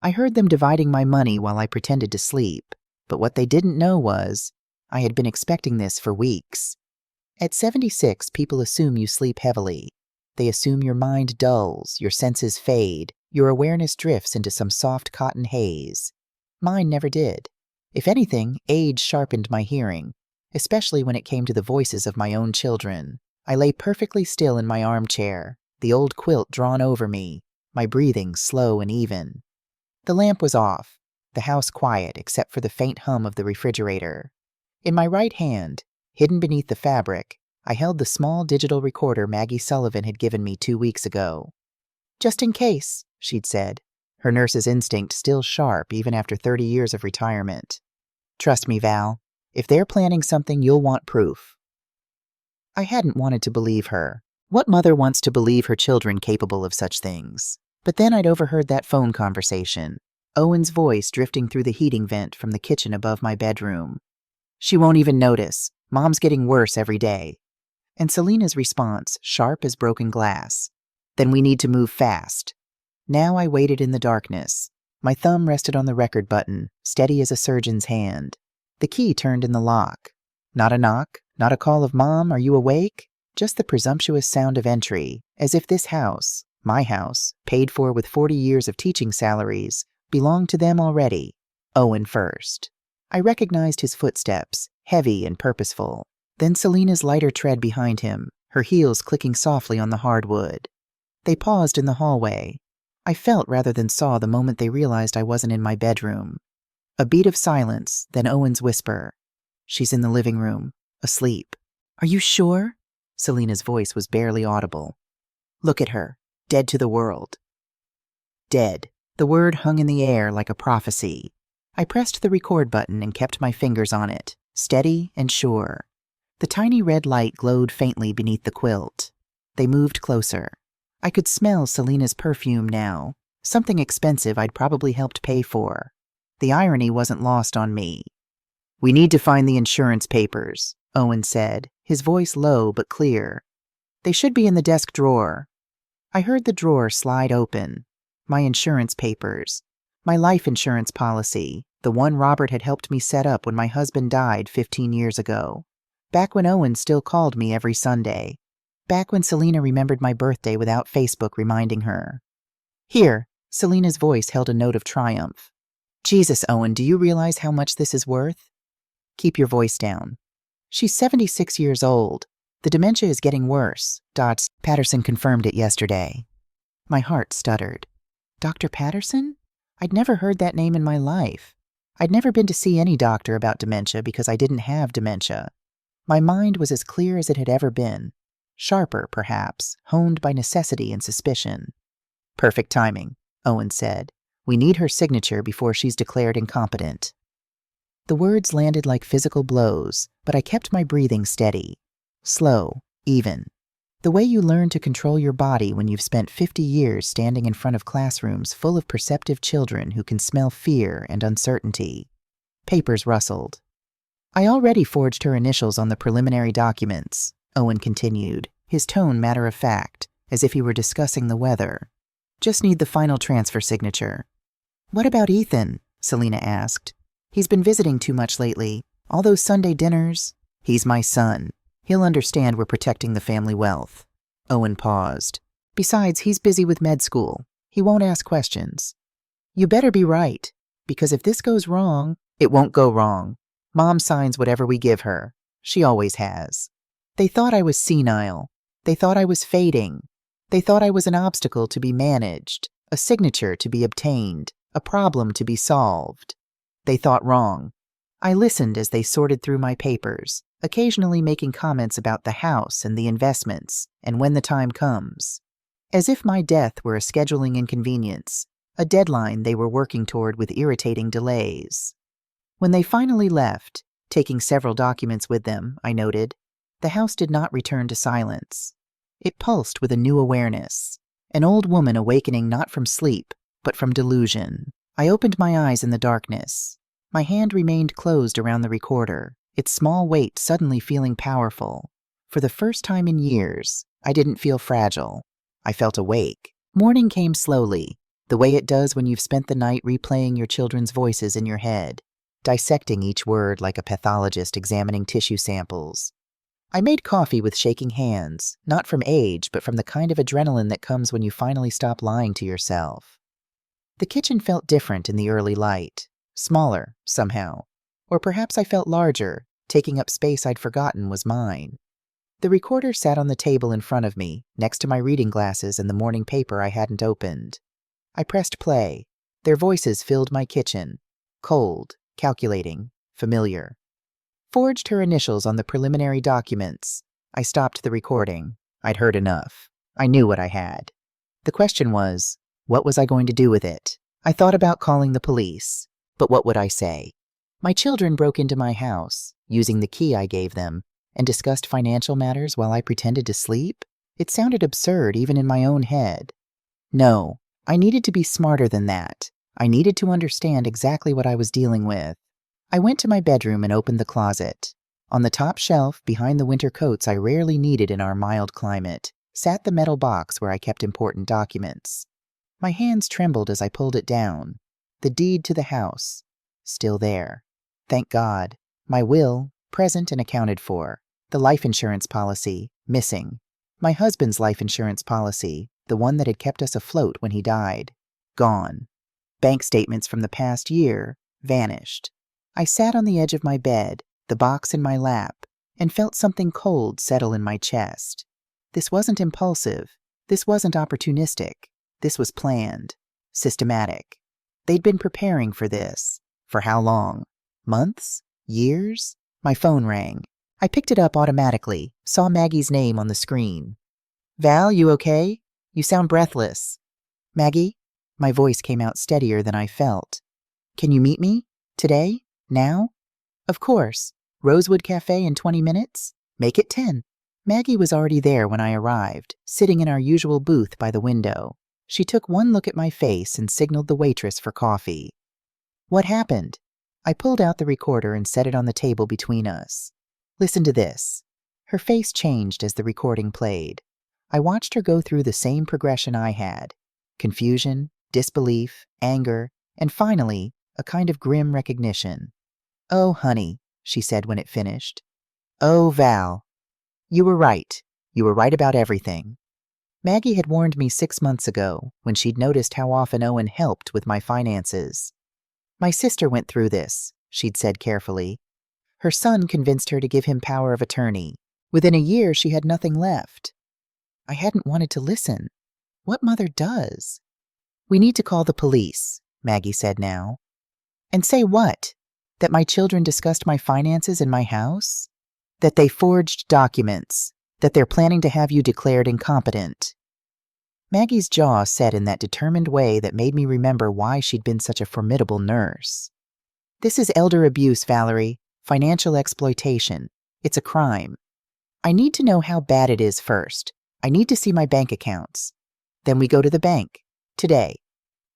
I heard them dividing my money while I pretended to sleep, but what they didn't know was I had been expecting this for weeks. At 76, people assume you sleep heavily. They assume your mind dulls, your senses fade, your awareness drifts into some soft cotton haze. Mine never did. If anything, age sharpened my hearing, especially when it came to the voices of my own children. I lay perfectly still in my armchair, the old quilt drawn over me, my breathing slow and even. The lamp was off, the house quiet except for the faint hum of the refrigerator. In my right hand, hidden beneath the fabric, I held the small digital recorder Maggie Sullivan had given me 2 weeks ago. "Just in case," she'd said, her nurse's instinct still sharp even after 30 years of retirement. "Trust me, Val. If they're planning something, you'll want proof." I hadn't wanted to believe her. What mother wants to believe her children capable of such things? But then I'd overheard that phone conversation, Owen's voice drifting through the heating vent from the kitchen above my bedroom. "She won't even notice. Mom's getting worse every day." And Selena's response, sharp as broken glass. "Then we need to move fast." Now I waited in the darkness. My thumb rested on the record button, steady as a surgeon's hand. The key turned in the lock. Not a knock, not a call of "Mom, are you awake?" Just the presumptuous sound of entry, as if this house, my house, paid for with 40 years of teaching salaries, belonged to them already. Owen first. I recognized his footsteps, heavy and purposeful. Then Selena's lighter tread behind him, her heels clicking softly on the hardwood. They paused in the hallway. I felt rather than saw the moment they realized I wasn't in my bedroom. A beat of silence, then Owen's whisper. "She's in the living room, asleep." "Are you sure?" Selena's voice was barely audible. "Look at her, dead to the world." Dead. The word hung in the air like a prophecy. I pressed the record button and kept my fingers on it, steady and sure. The tiny red light glowed faintly beneath the quilt. They moved closer. I could smell Selena's perfume now, something expensive I'd probably helped pay for. The irony wasn't lost on me. "We need to find the insurance papers," Owen said, his voice low but clear. "They should be in the desk drawer." I heard the drawer slide open. My insurance papers. My life insurance policy, the one Robert had helped me set up when my husband died 15 years ago. Back when Owen still called me every Sunday. Back when Selena remembered my birthday without Facebook reminding her. "Here," Selena's voice held a note of triumph. "Jesus, Owen, do you realize how much this is worth?" "Keep your voice down." "She's 76 years old. The dementia is getting worse. Patterson confirmed it yesterday." My heart stuttered. Dr. Patterson? I'd never heard that name in my life. I'd never been to see any doctor about dementia because I didn't have dementia. My mind was as clear as it had ever been. Sharper, perhaps, honed by necessity and suspicion. "Perfect timing," Owen said. "We need her signature before she's declared incompetent." The words landed like physical blows, but I kept my breathing steady. Slow, even. The way you learn to control your body when you've spent 50 years standing in front of classrooms full of perceptive children who can smell fear and uncertainty. Papers rustled. "I already forged her initials on the preliminary documents," Owen continued, his tone matter-of-fact, as if he were discussing the weather. "Just need the final transfer signature." "What about Ethan?" Selena asked. "He's been visiting too much lately. All those Sunday dinners." "He's my son. He'll understand we're protecting the family wealth." Owen paused. "Besides, he's busy with med school. He won't ask questions." "You better be right, because if this goes wrong..." "It won't go wrong. Mom signs whatever we give her. She always has." They thought I was senile. They thought I was fading. They thought I was an obstacle to be managed, a signature to be obtained, a problem to be solved. They thought wrong. I listened as they sorted through my papers, occasionally making comments about the house and the investments, and when the time comes. As if my death were a scheduling inconvenience, a deadline they were working toward with irritating delays. When they finally left, taking several documents with them, I noted, the house did not return to silence. It pulsed with a new awareness, an old woman awakening not from sleep, but from delusion. I opened my eyes in the darkness. My hand remained closed around the recorder, its small weight suddenly feeling powerful. For the first time in years, I didn't feel fragile. I felt awake. Morning came slowly. the way it does when you've spent the night replaying your children's voices in your head, dissecting each word like a pathologist examining tissue samples. I made coffee with shaking hands, not from age, but from the kind of adrenaline that comes when you finally stop lying to yourself. The kitchen felt different in the early light, smaller, somehow. Or perhaps I felt larger, taking up space I'd forgotten was mine. The recorder sat on the table in front of me, next to my reading glasses and the morning paper I hadn't opened. I pressed play. Their voices filled my kitchen. Cold, calculating, familiar. Forged her initials on the preliminary documents. I stopped the recording. I'd heard enough. I knew what I had. The question was, what was I going to do with it? I thought about calling the police. But what would I say? My children broke into my house, using the key I gave them, and discussed financial matters while I pretended to sleep? It sounded absurd even in my own head. No, I needed to be smarter than that. I needed to understand exactly what I was dealing with. I went to my bedroom and opened the closet. On the top shelf, behind the winter coats I rarely needed in our mild climate, sat the metal box where I kept important documents. My hands trembled as I pulled it down. The deed to the house. Still there. Thank God. My will, present and accounted for. The life insurance policy, missing. My husband's life insurance policy, the one that had kept us afloat when he died, gone. Bank statements from the past year, vanished. I sat on the edge of my bed, the box in my lap, and felt something cold settle in my chest. This wasn't impulsive. This wasn't opportunistic. This was planned. Systematic. They'd been preparing for this. For how long? Months? Years? My phone rang. I picked it up automatically, saw Maggie's name on the screen. Val, you okay? You sound breathless. Maggie? My voice came out steadier than I felt. Can you meet me? Today? Now? Of course. Rosewood Cafe in 20 minutes? Make it 10. Maggie was already there when I arrived, sitting in our usual booth by the window. She took one look at my face and signaled the waitress for coffee. What happened? I pulled out the recorder and set it on the table between us. Listen to this. Her face changed as the recording played. I watched her go through the same progression I had. Confusion, disbelief, anger, and finally, a kind of grim recognition. Oh, honey, she said when it finished. Oh, Val. You were right. You were right about everything. Maggie had warned me 6 months ago when she'd noticed how often Owen helped with my finances. My sister went through this, she'd said carefully. Her son convinced her to give him power of attorney. Within a year, she had nothing left. I hadn't wanted to listen. What mother does? We need to call the police, Maggie said now. And say what? That my children discussed my finances in my house? That they forged documents? That they're planning to have you declared incompetent? Maggie's jaw set in that determined way that made me remember why she'd been such a formidable nurse. This is elder abuse, Valerie. Financial exploitation. It's a crime. I need to know how bad it is first. I need to see my bank accounts. Then we go to the bank. Today.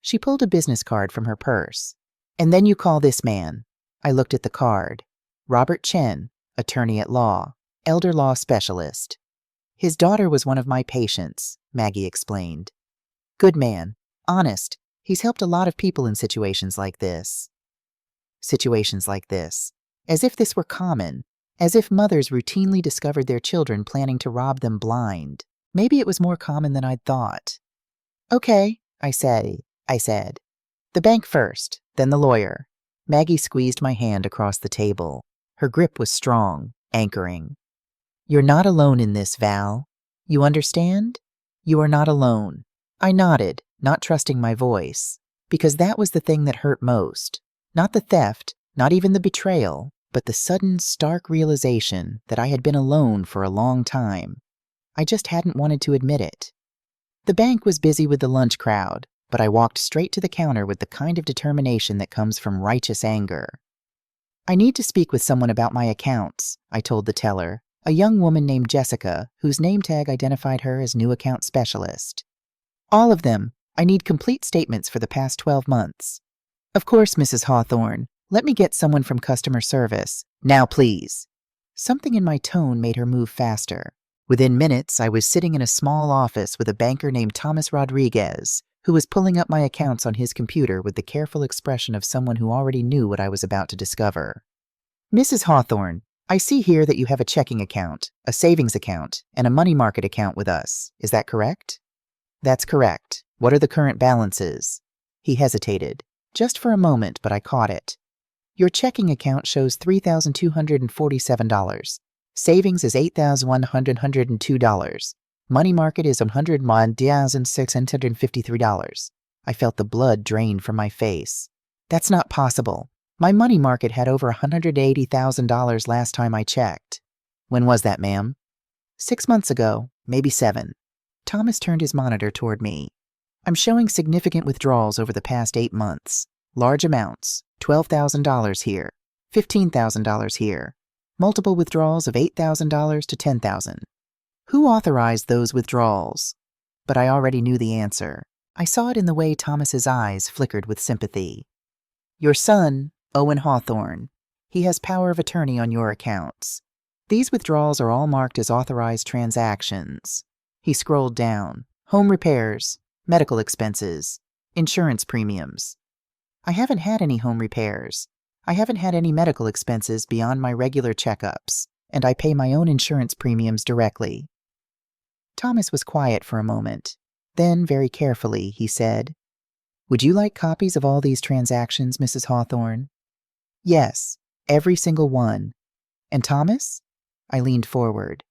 She pulled a business card from her purse. And then you call this man. I looked at the card. Robert Chen, attorney at law, elder law specialist. His daughter was one of my patients, Maggie explained. Good man. Honest. He's helped a lot of people in situations like this. Situations like this. As if this were common. As if mothers routinely discovered their children planning to rob them blind. Maybe it was more common than I'd thought. Okay, I said. The bank first, then the lawyer. Maggie squeezed my hand across the table. Her grip was strong, anchoring. You're not alone in this, Val. You understand? You are not alone. I nodded, not trusting my voice, because that was the thing that hurt most. Not the theft, not even the betrayal, but the sudden, stark realization that I had been alone for a long time. I just hadn't wanted to admit it. The bank was busy with the lunch crowd, but I walked straight to the counter with the kind of determination that comes from righteous anger. I need to speak with someone about my accounts, I told the teller, a young woman named Jessica, whose name tag identified her as new account specialist. All of them. I need complete statements for the past 12 months. Of course, Mrs. Hawthorne. Let me get someone from customer service. Now, please. Something in my tone made her move faster. Within minutes, I was sitting in a small office with a banker named Thomas Rodriguez, who was pulling up my accounts on his computer with the careful expression of someone who already knew what I was about to discover. "Mrs. Hawthorne, I see here that you have a checking account, a savings account, and a money market account with us. Is that correct?" "That's correct. What are the current balances?" He hesitated, just for a moment, but I caught it. "Your checking account shows $3,247. Savings is $8,102. Money market is $101,653. I felt the blood drain from my face. "That's not possible. My money market had over $180,000 last time I checked." "When was that, ma'am?" 6 months ago, maybe 7. Thomas turned his monitor toward me. "I'm showing significant withdrawals over the past 8 months. Large amounts, $12,000 here, $15,000 here. Multiple withdrawals of $8,000 to $10,000. Who authorized those withdrawals?" But I already knew the answer. I saw it in the way Thomas's eyes flickered with sympathy. "Your son, Owen Hawthorne. He has power of attorney on your accounts. These withdrawals are all marked as authorized transactions." He scrolled down. "Home repairs, medical expenses, insurance premiums." "I haven't had any home repairs. I haven't had any medical expenses beyond my regular checkups, and I pay my own insurance premiums directly." Thomas was quiet for a moment. Then, very carefully, he said, "Would you like copies of all these transactions, Mrs. Hawthorne?" "Yes, every single one." "And Thomas?" I leaned forward.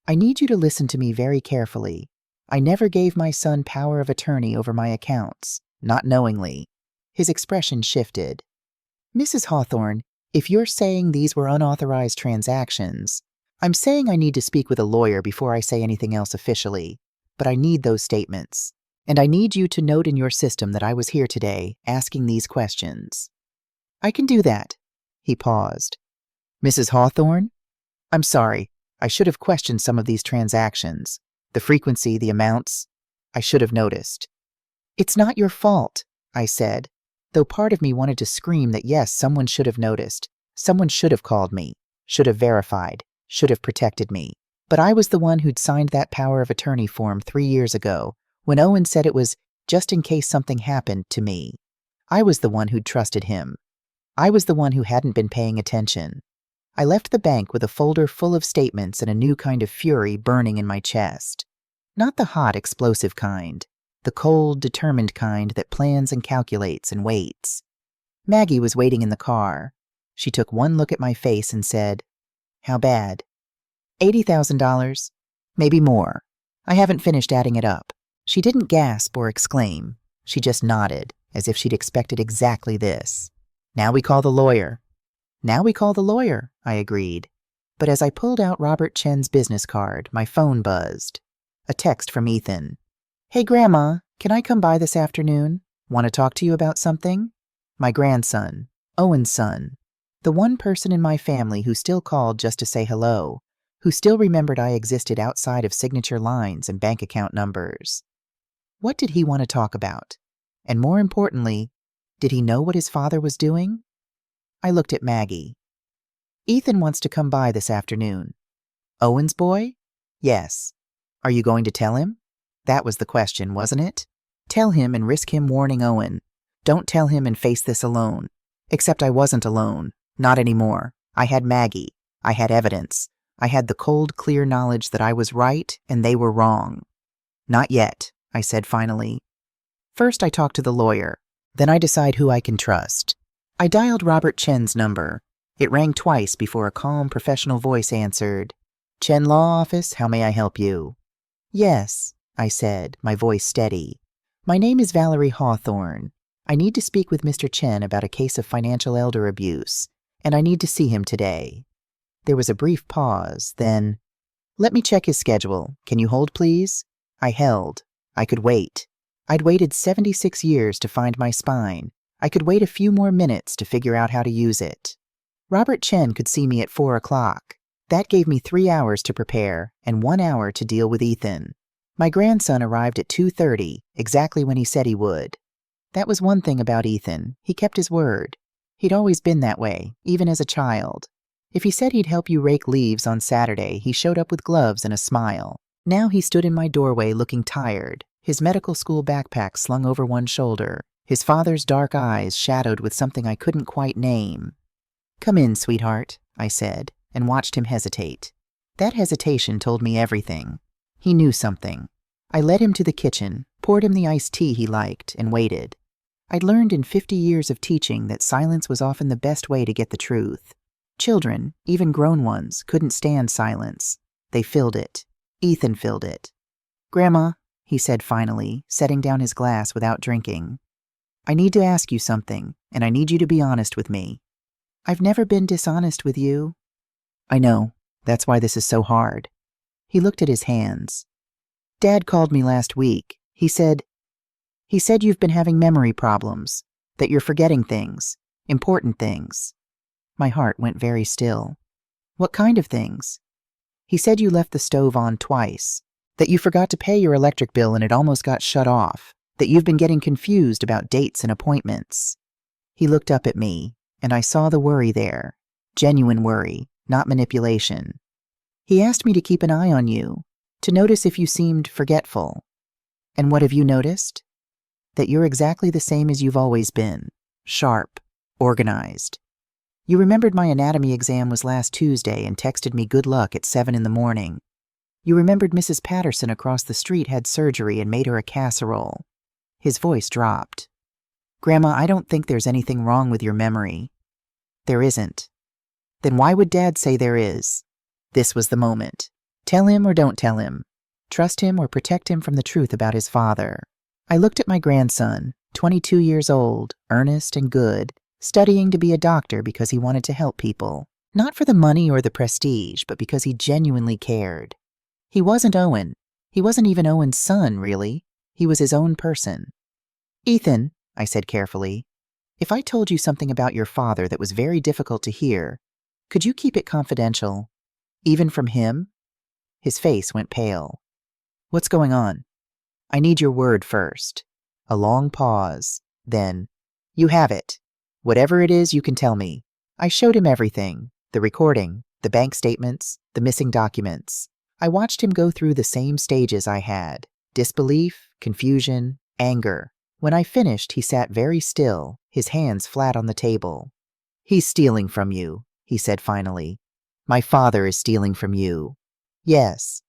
"I need you to listen to me very carefully. I never gave my son power of attorney over my accounts, not knowingly." His expression shifted. "Mrs. Hawthorne, if you're saying these were unauthorized transactions, I'm saying I need to speak with a lawyer before I say anything else officially, but I need those statements. And I need you to note in your system that I was here today asking these questions." "I can do that." He paused. "Mrs. Hawthorne? I'm sorry. I should have questioned some of these transactions. The frequency, the amounts. I should have noticed." "It's not your fault," I said, though part of me wanted to scream that yes, someone should have noticed. Someone should have called me, should have verified, should have protected me. But I was the one who'd signed that power of attorney form 3 years ago, when Owen said it was just in case something happened to me. I was the one who'd trusted him. I was the one who hadn't been paying attention. I left the bank with a folder full of statements and a new kind of fury burning in my chest. Not the hot, explosive kind. The cold, determined kind that plans and calculates and waits. Maggie was waiting in the car. She took one look at my face and said, "How bad?" $80,000. Maybe more. I haven't finished adding it up. She didn't gasp or exclaim. She just nodded, as if she'd expected exactly this. "Now we call the lawyer." "Now we call the lawyer," I agreed. But as I pulled out Robert Chen's business card, my phone buzzed. A text from Ethan. "Hey, Grandma, can I come by this afternoon? Want to talk to you about something?" My grandson, Owen's son, the one person in my family who still called just to say hello, who still remembered I existed outside of signature lines and bank account numbers. What did he want to talk about? And more importantly, did he know what his father was doing? I looked at Maggie. "Ethan wants to come by this afternoon." "Owen's boy?" "Yes." "Are you going to tell him?" That was the question, wasn't it? Tell him and risk him warning Owen. Don't tell him and face this alone. Except I wasn't alone. Not anymore. I had Maggie. I had evidence. I had the cold, clear knowledge that I was right and they were wrong. "Not yet," I said finally. "First I talk to the lawyer. Then I decide who I can trust." I dialed Robert Chen's number. It rang twice before a calm, professional voice answered. "Chen Law Office, how may I help you?" "Yes," I said, my voice steady. "My name is Valerie Hawthorne. I need to speak with Mr. Chen about a case of financial elder abuse, and I need to see him today." There was a brief pause, then, "Let me check his schedule. Can you hold, please?" I held. I could wait. I'd waited 76 years to find my spine. I could wait a few more minutes to figure out how to use it. Robert Chen could see me at 4 o'clock. That gave me 3 hours to prepare and 1 hour to deal with Ethan. My grandson arrived at 2:30, exactly when he said he would. That was one thing about Ethan. He kept his word. He'd always been that way, even as a child. If he said he'd help you rake leaves on Saturday, he showed up with gloves and a smile. Now he stood in my doorway looking tired, his medical school backpack slung over one shoulder, his father's dark eyes shadowed with something I couldn't quite name. "Come in, sweetheart," I said, and watched him hesitate. That hesitation told me everything. He knew something. I led him to the kitchen, poured him the iced tea he liked, and waited. I'd learned in 50 years of teaching that silence was often the best way to get the truth. Children, even grown ones, couldn't stand silence. They filled it. Ethan filled it. "Grandma," he said finally, setting down his glass without drinking. "I need to ask you something, and I need you to be honest with me." "I've never been dishonest with you." "I know. That's why this is so hard." He looked at his hands. "Dad called me last week. He said you've been having memory problems, that you're forgetting things, important things." My heart went very still. "What kind of things?" "He said you left the stove on twice, that you forgot to pay your electric bill and it almost got shut off, that you've been getting confused about dates and appointments." He looked up at me, and I saw the worry there. Genuine worry, not manipulation. "He asked me to keep an eye on you, to notice if you seemed forgetful." "And what have you noticed?" "That you're exactly the same as you've always been. Sharp. Organized. You remembered my anatomy exam was last Tuesday and texted me good luck at 7 in the morning. You remembered Mrs. Patterson across the street had surgery and made her a casserole." His voice dropped. "Grandma, I don't think there's anything wrong with your memory." "There isn't." "Then why would Dad say there is?" This was the moment. Tell him or don't tell him. Trust him or protect him from the truth about his father. I looked at my grandson, 22 years old, earnest and good, studying to be a doctor because he wanted to help people. Not for the money or the prestige, but because he genuinely cared. He wasn't Owen. He wasn't even Owen's son, really. He was his own person. "Ethan," I said carefully, "if I told you something about your father that was very difficult to hear, could you keep it confidential? Even from him?" His face went pale. "What's going on?" "I need your word first." A long pause. Then, "You have it. Whatever it is, you can tell me." I showed him everything. The recording, the bank statements, the missing documents. I watched him go through the same stages I had. Disbelief, confusion, anger. When I finished, he sat very still, his hands flat on the table. "He's stealing from you," he said finally. "My father is stealing from you." "Yes.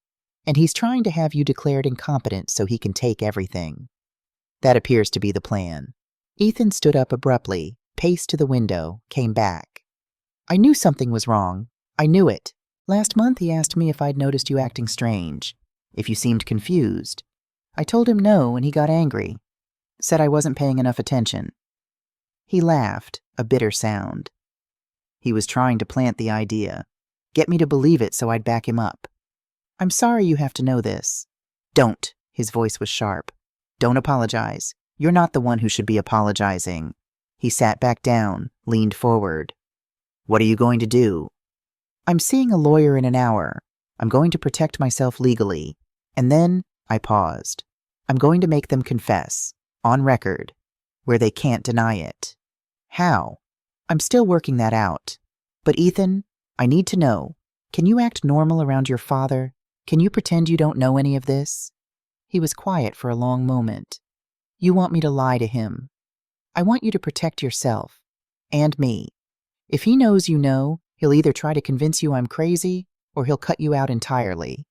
And he's trying to have you declared incompetent so he can take everything." "That appears to be the plan." Ethan stood up abruptly, paced to the window, came back. "I knew something was wrong. I knew it. Last month he asked me if I'd noticed you acting strange, if you seemed confused. I told him no, and he got angry. Said I wasn't paying enough attention." He laughed, a bitter sound. "He was trying to plant the idea. Get me to believe it so I'd back him up. I'm sorry you have to know this." "Don't." His voice was sharp. "Don't apologize. You're not the one who should be apologizing." He sat back down, leaned forward. "What are you going to do?" "I'm seeing a lawyer in an hour. I'm going to protect myself legally. And then," I paused, "I'm going to make them confess, on record, where they can't deny it." "How?" "I'm still working that out. But Ethan, I need to know, can you act normal around your father? Can you pretend you don't know any of this?" He was quiet for a long moment. "You want me to lie to him. I want you to protect yourself. And me. If he knows you know, he'll either try to convince you I'm crazy, or he'll cut you out entirely."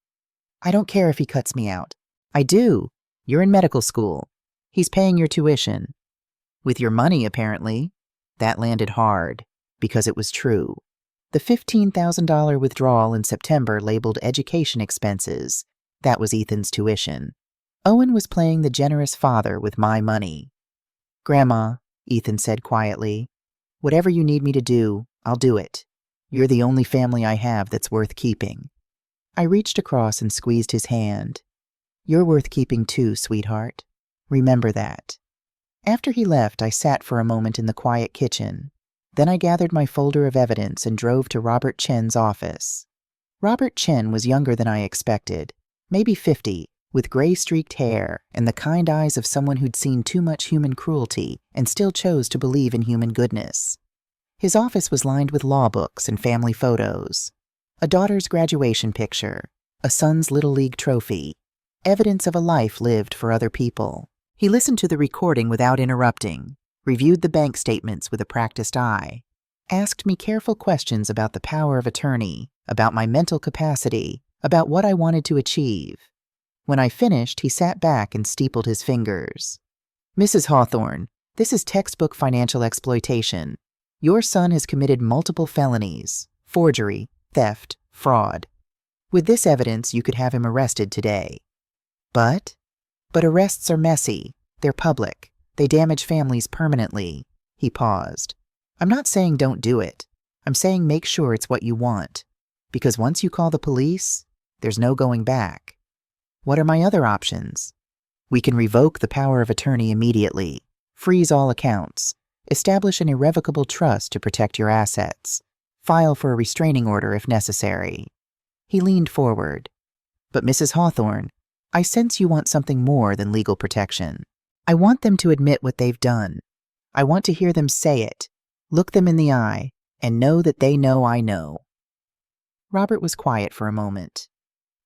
"I don't care if he cuts me out." "I do. You're in medical school. He's paying your tuition." "With your money, apparently." That landed hard, because it was true. The $15,000 withdrawal in September labeled education expenses. That was Ethan's tuition. Owen was playing the generous father with my money. "Grandma," Ethan said quietly, "whatever you need me to do, I'll do it. You're the only family I have that's worth keeping." I reached across and squeezed his hand. "You're worth keeping too, sweetheart. Remember that." After he left, I sat for a moment in the quiet kitchen. Then I gathered my folder of evidence and drove to Robert Chen's office. Robert Chen was younger than I expected, maybe 50, with gray-streaked hair and the kind eyes of someone who'd seen too much human cruelty and still chose to believe in human goodness. His office was lined with law books and family photos. A daughter's graduation picture, a son's Little League trophy, Evidence of a life lived for other people. He listened to the recording without interrupting, reviewed the bank statements with a practiced eye, asked me careful questions about the power of attorney, about my mental capacity, about what I wanted to achieve. When I finished, he sat back and steepled his fingers. "Mrs. Hawthorne, this is textbook financial exploitation. Your son has committed multiple felonies, forgery, theft, fraud. With this evidence, you could have him arrested today. But arrests are messy. They're public. They damage families permanently." He paused. "I'm not saying don't do it. I'm saying make sure it's what you want. Because once you call the police, there's no going back. What are my other options? We can revoke the power of attorney immediately, freeze all accounts, establish an irrevocable trust to protect your assets, file for a restraining order if necessary." He leaned forward. "But Mrs. Hawthorne, I sense you want something more than legal protection. I want them to admit what they've done. I want to hear them say it, look them in the eye, and know that they know I know." Robert was quiet for a moment.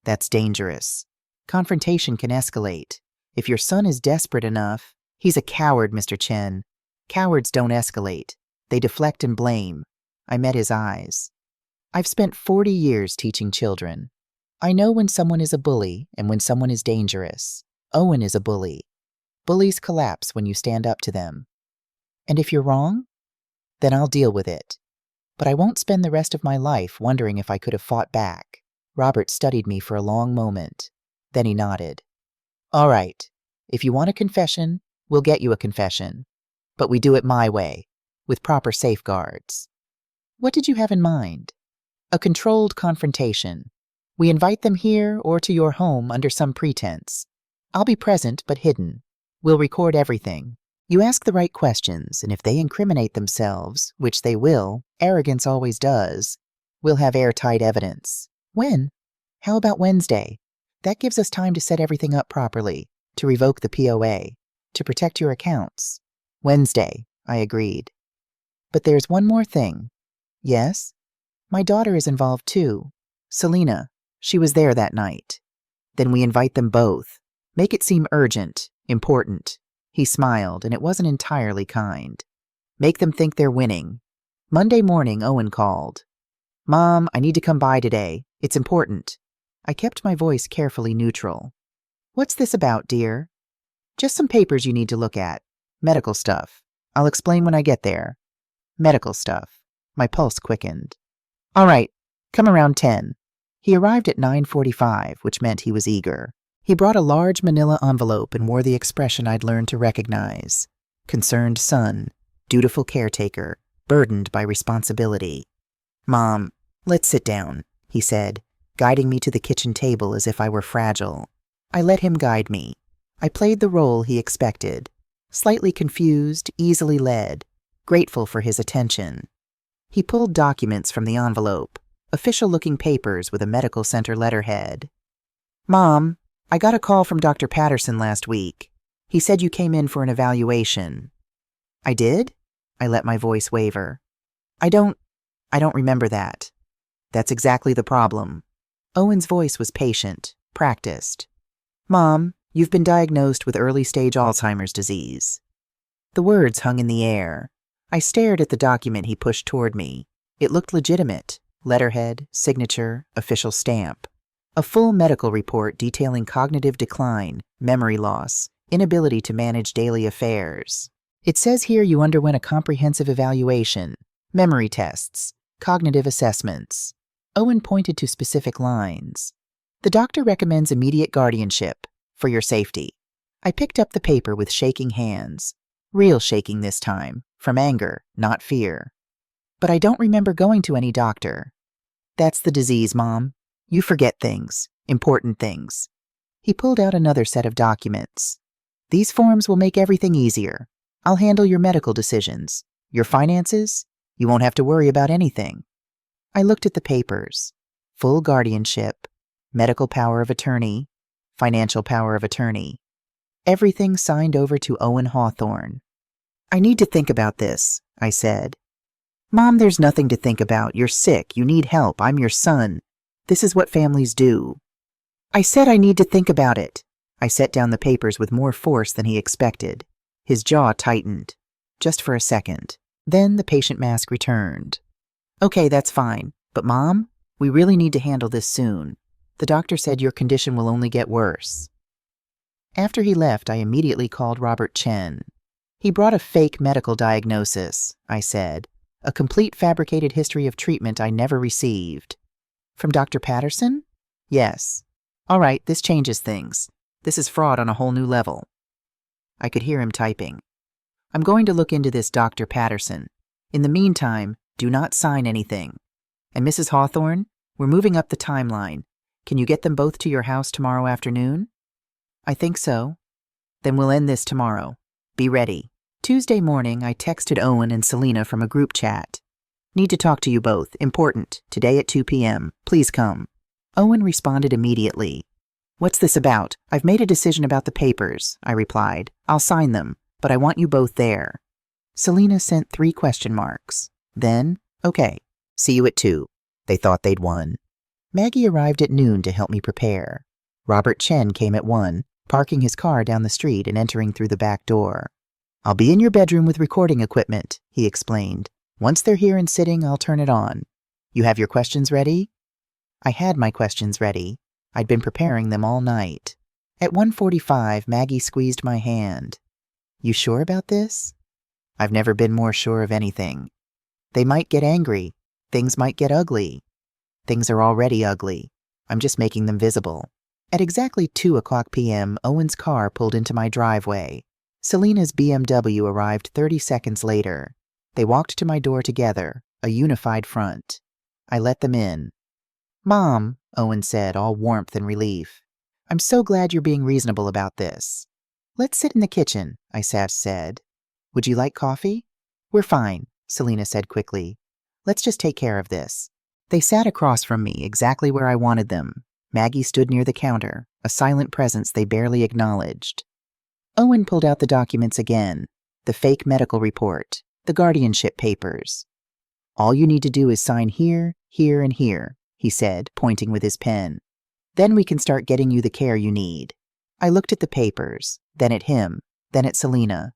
"That's dangerous. Confrontation can escalate. If your son is desperate enough—" "He's a coward, Mr. Chen. Cowards don't escalate. They deflect and blame." I met his eyes. "I've spent 40 years teaching children. I know when someone is a bully and when someone is dangerous. Owen is a bully. Bullies collapse when you stand up to them. And if you're wrong, then I'll deal with it. But I won't spend the rest of my life wondering if I could have fought back." Robert studied me for a long moment. Then he nodded. "All right. If you want a confession, we'll get you a confession. But we do it my way, with proper safeguards." "What did you have in mind?" "A controlled confrontation. We invite them here or to your home under some pretense. I'll be present but hidden. We'll record everything. You ask the right questions, and if they incriminate themselves, which they will, arrogance always does, we'll have airtight evidence." "When?" "How about Wednesday? That gives us time to set everything up properly, to revoke the POA, to protect your accounts." "Wednesday," I agreed. "But there's one more thing." "Yes?" "My daughter is involved too. Selena. She was there that night." "Then we invite them both. Make it seem urgent, important." He smiled, and it wasn't entirely kind. "Make them think they're winning." Monday morning, Owen called. "Mom, I need to come by today. It's important." I kept my voice carefully neutral. "What's this about, dear?" "Just some papers you need to look at. Medical stuff. I'll explain when I get there." Medical stuff. My pulse quickened. "All right, come around 10. He arrived at 9:45, which meant he was eager. He brought a large manila envelope and wore the expression I'd learned to recognize. Concerned son, dutiful caretaker, burdened by responsibility. "Mom, let's sit down," he said, guiding me to the kitchen table as if I were fragile. I let him guide me. I played the role he expected. Slightly confused, easily led, grateful for his attention. He pulled documents from the envelope, official-looking papers with a medical center letterhead. "Mom, I got a call from Dr. Patterson last week. He said you came in for an evaluation." "I did?" I let my voice waver. I don't remember that." "That's exactly the problem." Owen's voice was patient, practiced. "Mom, you've been diagnosed with early-stage Alzheimer's disease." The words hung in the air. I stared at the document he pushed toward me. It looked legitimate. Letterhead, signature, official stamp. A full medical report detailing cognitive decline, memory loss, inability to manage daily affairs. "It says here you underwent a comprehensive evaluation, memory tests, cognitive assessments." Owen pointed to specific lines. "The doctor recommends immediate guardianship, for your safety." I picked up the paper with shaking hands. Real shaking this time, from anger, not fear. "But I don't remember going to any doctor." "That's the disease, Mom. You forget things, important things." He pulled out another set of documents. "These forms will make everything easier. I'll handle your medical decisions. Your finances? You won't have to worry about anything." I looked at the papers. Full guardianship, medical power of attorney, financial power of attorney. Everything signed over to Owen Hawthorne. "I need to think about this," I said. "Mom, there's nothing to think about. You're sick. You need help. I'm your son. This is what families do." "I said I need to think about it." I set down the papers with more force than he expected. His jaw tightened. Just for a second. Then the patient mask returned. Okay, that's fine. But Mom, we really need to handle this soon. The doctor said your condition will only get worse. After he left, I immediately called Robert Chen. He brought a fake medical diagnosis, I said. A complete fabricated history of treatment I never received. From Dr. Patterson? Yes. All right, this changes things. This is fraud on a whole new level. I could hear him typing. I'm going to look into this Dr. Patterson. In the meantime, do not sign anything. And Mrs. Hawthorne, we're moving up the timeline. Can you get them both to your house tomorrow afternoon? I think so. Then we'll end this tomorrow. Be ready. Tuesday morning, I texted Owen and Selena from a group chat. Need to talk to you both. Important. Today at 2 p.m. Please come. Owen responded immediately. What's this about? I've made a decision about the papers, I replied. I'll sign them, but I want you both there. Selena sent 3 question marks. Then, okay, see you at 2. They thought they'd won. Maggie arrived at noon to help me prepare. Robert Chen came at 1, parking his car down the street and entering through the back door. I'll be in your bedroom with recording equipment, he explained. Once they're here and sitting, I'll turn it on. You have your questions ready? I had my questions ready. I'd been preparing them all night. At 1:45, Maggie squeezed my hand. You sure about this? I've never been more sure of anything. They might get angry. Things might get ugly. Things are already ugly. I'm just making them visible. At exactly 2:00 p.m., Owen's car pulled into my driveway. Selena's BMW arrived 30 seconds later. They walked to my door together, a unified front. I let them in. Mom, Owen said, all warmth and relief. I'm so glad you're being reasonable about this. Let's sit in the kitchen, I said. Would you like coffee? We're fine, Selena said quickly. Let's just take care of this. They sat across from me, exactly where I wanted them. Maggie stood near the counter, a silent presence they barely acknowledged. Owen pulled out the documents again, the fake medical report, the guardianship papers. All you need to do is sign here, here, and here, he said, pointing with his pen. Then we can start getting you the care you need. I looked at the papers, then at him, then at Selena.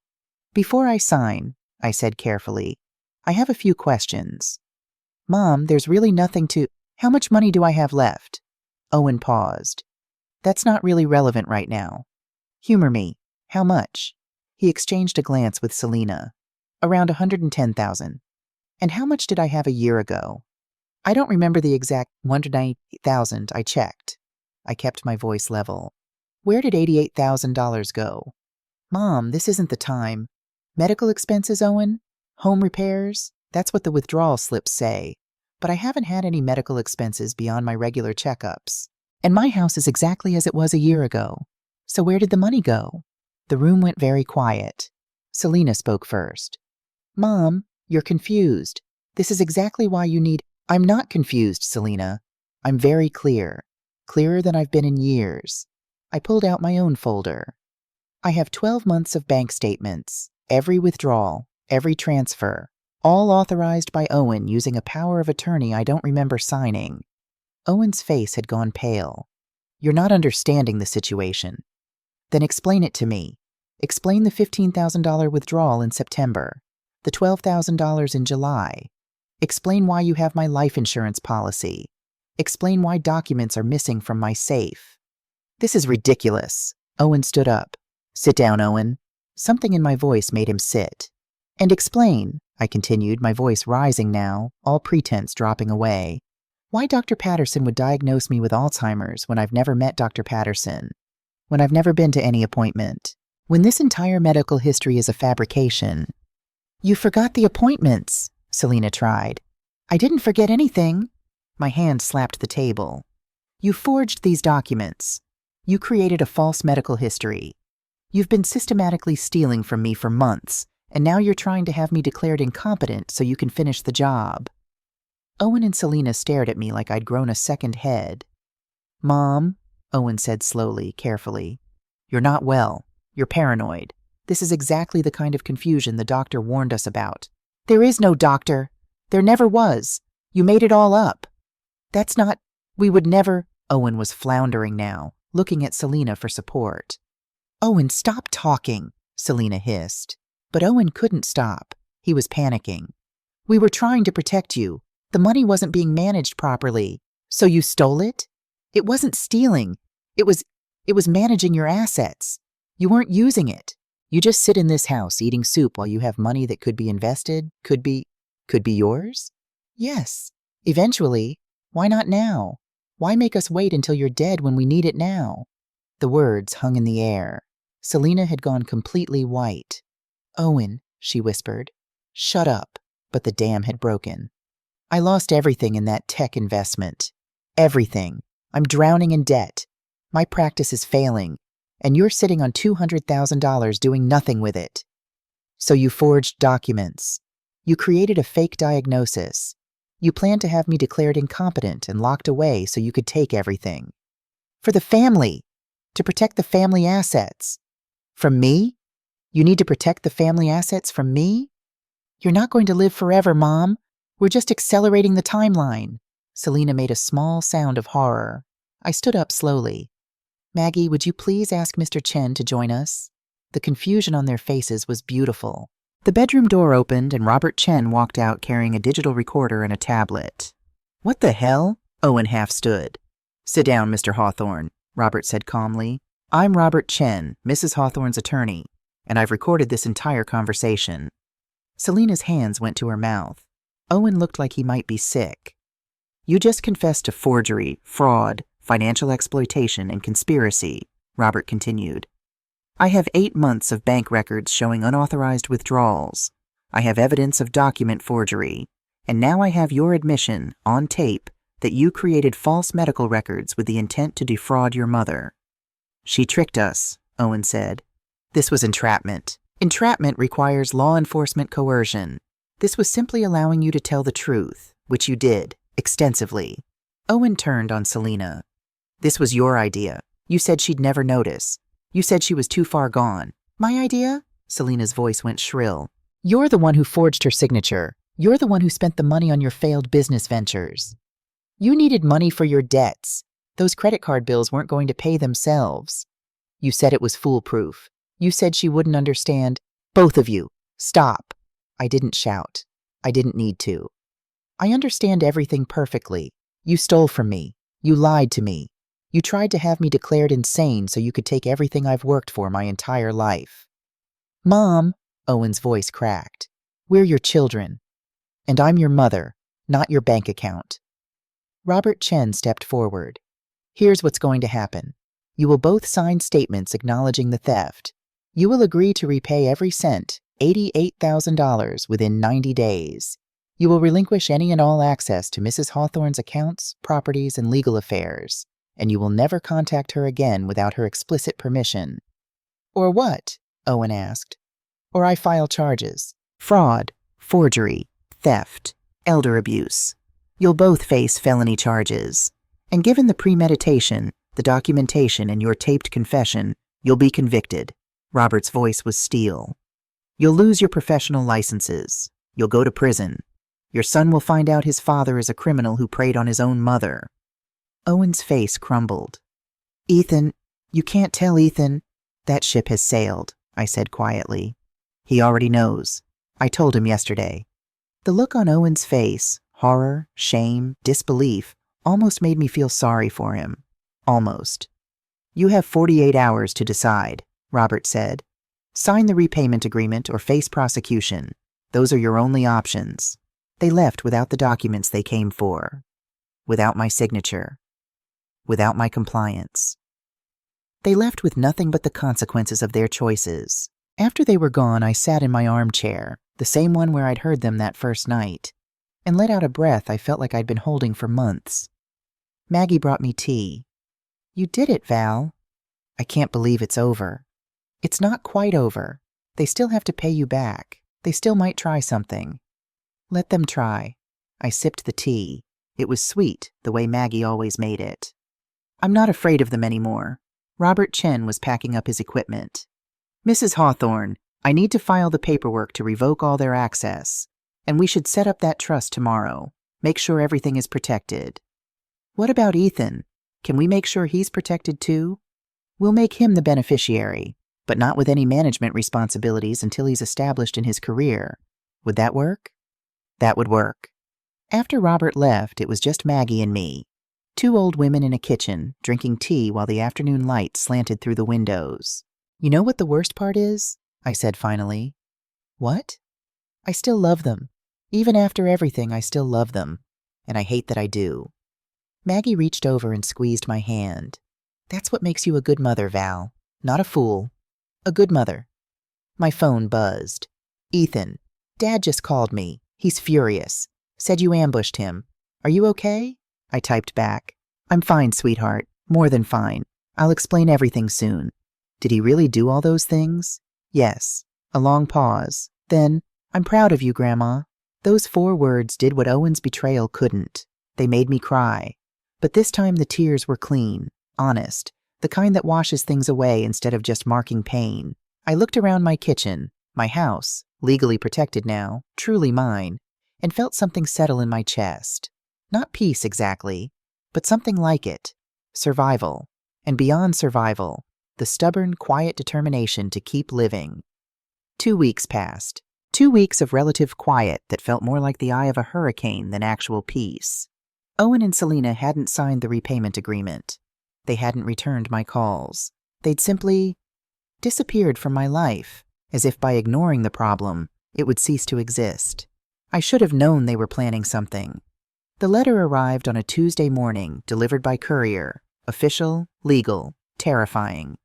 Before I sign, I said carefully, I have a few questions. Mom, there's really nothing to... How much money do I have left? Owen paused. That's not really relevant right now. Humor me. How much? He exchanged a glance with Selena. Around $110,000. And how much did I have a year ago? I don't remember the exact $198,000 I checked. I kept my voice level. Where did $88,000 go? Mom, this isn't the time. Medical expenses, Owen? Home repairs? That's what the withdrawal slips say. But I haven't had any medical expenses beyond my regular checkups. And my house is exactly as it was a year ago. So where did the money go? The room went very quiet. Selena spoke first. Mom, you're confused. This is exactly why you need... I'm not confused, Selena. I'm very clear. Clearer than I've been in years. I pulled out my own folder. I have 12 months of bank statements, every withdrawal, every transfer, all authorized by Owen using a power of attorney I don't remember signing. Owen's face had gone pale. You're not understanding the situation. Then explain it to me. Explain the $15,000 withdrawal in September, the $12,000 in July. Explain why you have my life insurance policy. Explain why documents are missing from my safe. This is ridiculous. Owen stood up. Sit down, Owen. Something in my voice made him sit. And explain, I continued, my voice rising now, all pretense dropping away, why Dr. Patterson would diagnose me with Alzheimer's when I've never met Dr. Patterson, when I've never been to any appointment, when this entire medical history is a fabrication. You forgot the appointments, Selena tried. I didn't forget anything. My hand slapped the table. You forged these documents. You created a false medical history. You've been systematically stealing from me for months, and now you're trying to have me declared incompetent so you can finish the job. Owen and Selena stared at me like I'd grown a second head. Mom, Owen said slowly, carefully, you're not well. You're paranoid. This is exactly the kind of confusion the doctor warned us about. There is no doctor. There never was. You made it all up. That's not... We would never... Owen was floundering now. looking at Selena for support. "Owen, stop talking," Selena hissed. But Owen couldn't stop. He was panicking. "We were trying to protect you. The money wasn't being managed properly. So you stole it? It wasn't stealing. It was managing your assets. You weren't using it. You just sit in this house eating soup while you have money that could be invested, could be yours?" "Yes. Eventually. Why not now? Why make us wait until you're dead when we need it now?" The words hung in the air. Selena had gone completely white. "Owen," she whispered. "Shut up." But the dam had broken. "I lost everything in that tech investment. Everything. I'm drowning in debt. My practice is failing, and you're sitting on $200,000 doing nothing with it. So you forged documents. You created a fake diagnosis. You planned to have me declared incompetent and locked away so you could take everything. For the family. To protect the family assets. From me? You need to protect the family assets from me? You're not going to live forever, Mom. We're just accelerating the timeline." Selena made a small sound of horror. I stood up slowly. "Maggie, would you please ask Mr. Chen to join us?" The confusion on their faces was beautiful. The bedroom door opened and Robert Chen walked out carrying a digital recorder and a tablet. "What the hell?" Owen half stood. "Sit down, Mr. Hawthorne," Robert said calmly. "I'm Robert Chen, Mrs. Hawthorne's attorney, and I've recorded this entire conversation." Selena's hands went to her mouth. Owen looked like he might be sick. "You just confessed to forgery, fraud, financial exploitation, and conspiracy," Robert continued. "I have 8 months of bank records showing unauthorized withdrawals. I have evidence of document forgery. And now I have your admission, on tape, that you created false medical records with the intent to defraud your mother." "She tricked us," Owen said. "This was entrapment. Entrapment requires law enforcement coercion. This was simply allowing you to tell the truth, which you did, extensively." Owen turned on Selena. "This was your idea. You said she'd never notice. You said she was too far gone." "My idea?" Selena's voice went shrill. "You're the one who forged her signature. You're the one who spent the money on your failed business ventures. You needed money for your debts. Those credit card bills weren't going to pay themselves. You said it was foolproof. You said she wouldn't understand. Both of you, stop." I didn't shout. I didn't need to. "I understand everything perfectly. You stole from me. You lied to me. You tried to have me declared insane so you could take everything I've worked for my entire life." "Mom," Owen's voice cracked, "we're your children. And I'm your mother, not your bank account." Robert Chen stepped forward. "Here's what's going to happen. You will both sign statements acknowledging the theft. You will agree to repay every cent, $88,000, within 90 days. You will relinquish any and all access to Mrs. Hawthorne's accounts, properties, and legal affairs, and you will never contact her again without her explicit permission." "Or what?" Owen asked. "Or I file charges. Fraud, forgery, theft, elder abuse. You'll both face felony charges. And given the premeditation, the documentation, and your taped confession, you'll be convicted." Robert's voice was steel. "You'll lose your professional licenses. You'll go to prison. Your son will find out his father is a criminal who preyed on his own mother." Owen's face crumbled. "Ethan, you can't tell Ethan." "That ship has sailed," I said quietly. "He already knows. I told him yesterday." The look on Owen's face, horror, shame, disbelief, almost made me feel sorry for him. Almost. "You have 48 hours to decide," Robert said. "Sign the repayment agreement or face prosecution. Those are your only options." They left without the documents they came for. Without my signature. Without my compliance. They left with nothing but the consequences of their choices. After they were gone, I sat in my armchair, the same one where I'd heard them that first night, and let out a breath I felt like I'd been holding for months. Maggie brought me tea. "You did it, Val." "I can't believe it's over." "It's not quite over. They still have to pay you back. They still might try something." "Let them try." I sipped the tea. It was sweet, the way Maggie always made it. "I'm not afraid of them anymore." Robert Chen was packing up his equipment. "Mrs. Hawthorne, I need to file the paperwork to revoke all their access. And we should set up that trust tomorrow. Make sure everything is protected." "What about Ethan? Can we make sure he's protected too?" We'll make him the beneficiary, but not with any management responsibilities until he's established in his career. Would that work? That would work. After Robert left, it was just Maggie and me. 2 old women in a kitchen, drinking tea while the afternoon light slanted through the windows. You know what the worst part is? I said finally. What? I still love them. Even after everything, I still love them. And I hate that I do. Maggie reached over and squeezed my hand. That's what makes you a good mother, Val. Not a fool. A good mother. My phone buzzed. Ethan, Dad just called me. He's furious. Said you ambushed him. Are you okay? I typed back. I'm fine, sweetheart. More than fine. I'll explain everything soon. Did he really do all those things? Yes. A long pause. Then, I'm proud of you, Grandma. Those 4 words did what Owen's betrayal couldn't. They made me cry. But this time the tears were clean, honest, the kind that washes things away instead of just marking pain. I looked around my kitchen, my house, legally protected now, truly mine, and felt something settle in my chest. Not peace exactly, but something like it. Survival. And beyond survival, the stubborn, quiet determination to keep living. 2 weeks passed. 2 weeks of relative quiet that felt more like the eye of a hurricane than actual peace. Owen and Selena hadn't signed the repayment agreement. They hadn't returned my calls. They'd simply disappeared from my life, as if by ignoring the problem, it would cease to exist. I should have known they were planning something. The letter arrived on a Tuesday morning, delivered by courier. Official, legal, terrifying.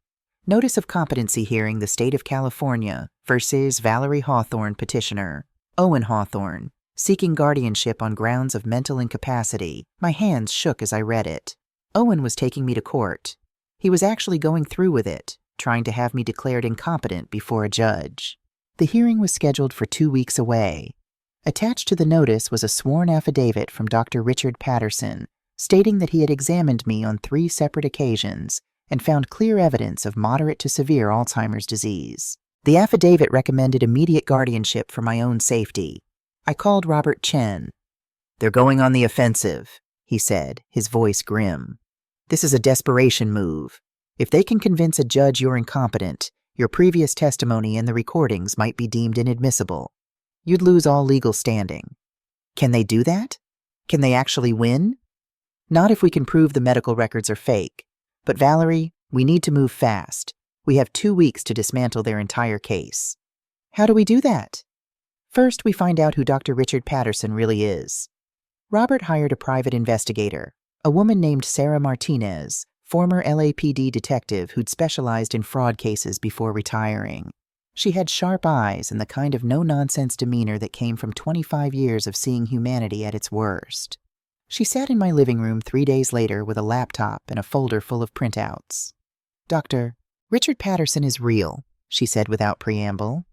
Notice of competency hearing the state of California versus Valerie Hawthorne petitioner, Owen Hawthorne, seeking guardianship on grounds of mental incapacity. My hands shook as I read it. Owen was taking me to court. He was actually going through with it, trying to have me declared incompetent before a judge. The hearing was scheduled for 2 weeks away. Attached to the notice was a sworn affidavit from Dr. Richard Patterson, stating that he had examined me on 3 separate occasions and found clear evidence of moderate to severe Alzheimer's disease. The affidavit recommended immediate guardianship for my own safety. I called Robert Chen. They're going on the offensive, he said, his voice grim. This is a desperation move. If they can convince a judge you're incompetent, your previous testimony and the recordings might be deemed inadmissible. You'd lose all legal standing. Can they do that? Can they actually win? Not if we can prove the medical records are fake. But Valerie, we need to move fast. We have 2 weeks to dismantle their entire case. How do we do that? First, we find out who Dr. Richard Patterson really is. Robert hired a private investigator, a woman named Sarah Martinez, former LAPD detective who'd specialized in fraud cases before retiring. She had sharp eyes and the kind of no-nonsense demeanor that came from 25 years of seeing humanity at its worst. She sat in my living room 3 days later with a laptop and a folder full of printouts. Dr. Richard Patterson is real, she said without preamble.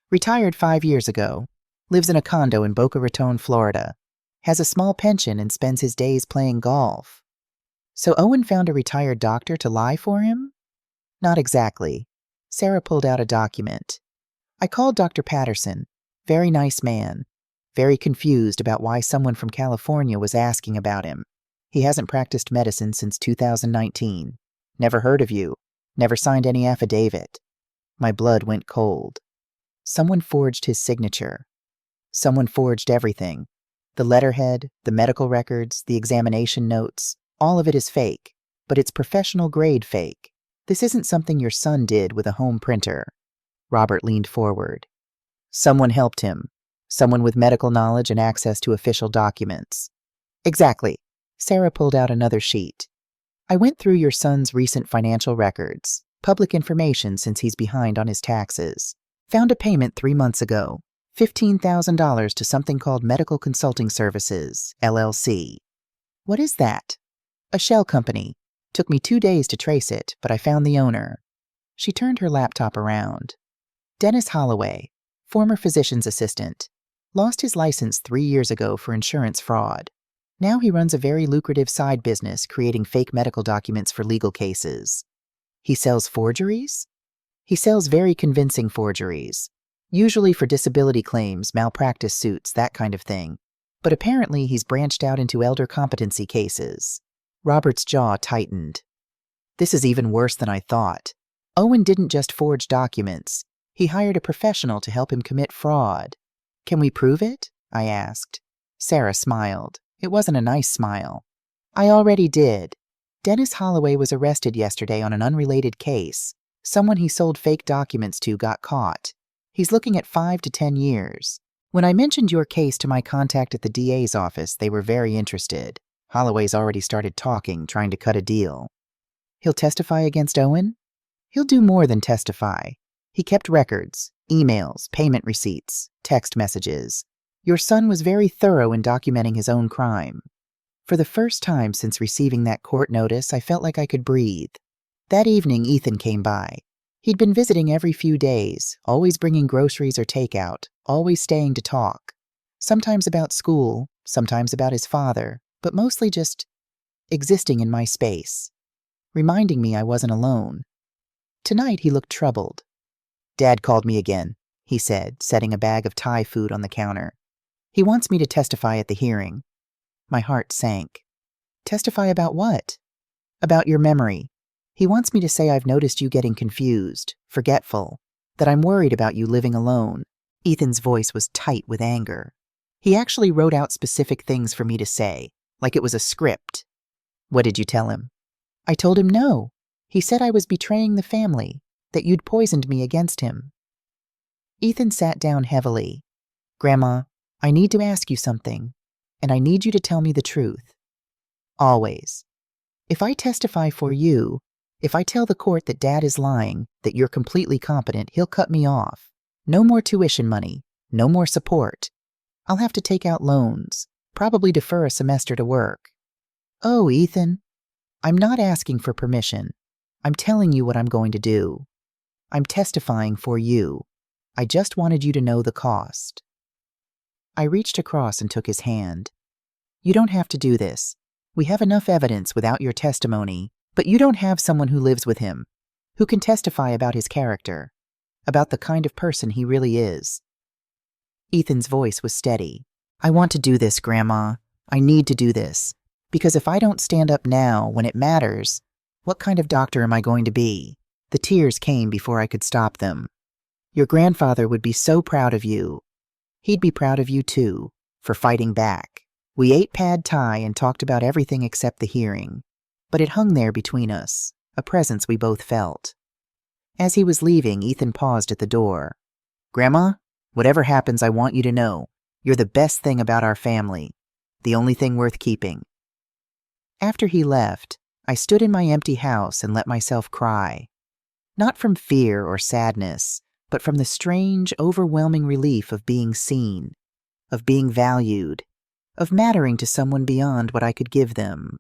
Retired 5 years ago. Lives in a condo in Boca Raton, Florida. Has a small pension and spends his days playing golf. So Owen found a retired doctor to lie for him? Not exactly. Sarah pulled out a document. I called Dr. Patterson. Very nice man. Very confused about why someone from California was asking about him. He hasn't practiced medicine since 2019. Never heard of you. Never signed any affidavit. My blood went cold. Someone forged his signature. Someone forged everything. The letterhead, the medical records, the examination notes, all of it is fake, but it's professional grade fake. This isn't something your son did with a home printer. Robert leaned forward. Someone helped him. Someone with medical knowledge and access to official documents. Exactly. Sarah pulled out another sheet. I went through your son's recent financial records, public information since he's behind on his taxes. Found a payment 3 months ago, $15,000 to something called Medical Consulting Services, LLC. What is that? A shell company. Took me 2 days to trace it, but I found the owner. She turned her laptop around. Dennis Holloway, former physician's assistant. Lost his license 3 years ago for insurance fraud. Now he runs a very lucrative side business creating fake medical documents for legal cases. He sells forgeries? He sells very convincing forgeries, usually for disability claims, malpractice suits, that kind of thing. But apparently he's branched out into elder competency cases. Robert's jaw tightened. This is even worse than I thought. Owen didn't just forge documents. He hired a professional to help him commit fraud. Can we prove it? I asked. Sarah smiled. It wasn't a nice smile. I already did. Dennis Holloway was arrested yesterday on an unrelated case. Someone he sold fake documents to got caught. He's looking at 5 to 10 years. When I mentioned your case to my contact at the DA's office, they were very interested. Holloway's already started talking, trying to cut a deal. He'll testify against Owen? He'll do more than testify. He kept records, emails, payment receipts, text messages. Your son was very thorough in documenting his own crime. For the first time since receiving that court notice, I felt like I could breathe. That evening, Ethan came by. He'd been visiting every few days, always bringing groceries or takeout, always staying to talk. Sometimes about school, sometimes about his father, but mostly just existing in my space, reminding me I wasn't alone. Tonight he looked troubled. Dad called me again, he said, setting a bag of Thai food on the counter. He wants me to testify at the hearing. My heart sank. Testify about what? About your memory. He wants me to say I've noticed you getting confused, forgetful, that I'm worried about you living alone. Ethan's voice was tight with anger. He actually wrote out specific things for me to say, like it was a script. What did you tell him? I told him no. He said I was betraying the family, that you'd poisoned me against him. Ethan sat down heavily. Grandma, I need to ask you something, and I need you to tell me the truth. Always. If I testify for you, if I tell the court that Dad is lying, that you're completely competent, he'll cut me off. No more tuition money, no more support. I'll have to take out loans, probably defer a semester to work. Oh, Ethan, I'm not asking for permission. I'm telling you what I'm going to do. I'm testifying for you. I just wanted you to know the cost. I reached across and took his hand. You don't have to do this. We have enough evidence without your testimony, but you don't have someone who lives with him, who can testify about his character, about the kind of person he really is. Ethan's voice was steady. I want to do this, Grandma. I need to do this. Because if I don't stand up now, when it matters, what kind of doctor am I going to be? The tears came before I could stop them. Your grandfather would be so proud of you. He'd be proud of you too, for fighting back. We ate pad thai and talked about everything except the hearing. But it hung there between us, a presence we both felt. As he was leaving, Ethan paused at the door. Grandma, whatever happens, I want you to know, you're the best thing about our family, the only thing worth keeping. After he left, I stood in my empty house and let myself cry. Not from fear or sadness, but from the strange, overwhelming relief of being seen, of being valued, of mattering to someone beyond what I could give them.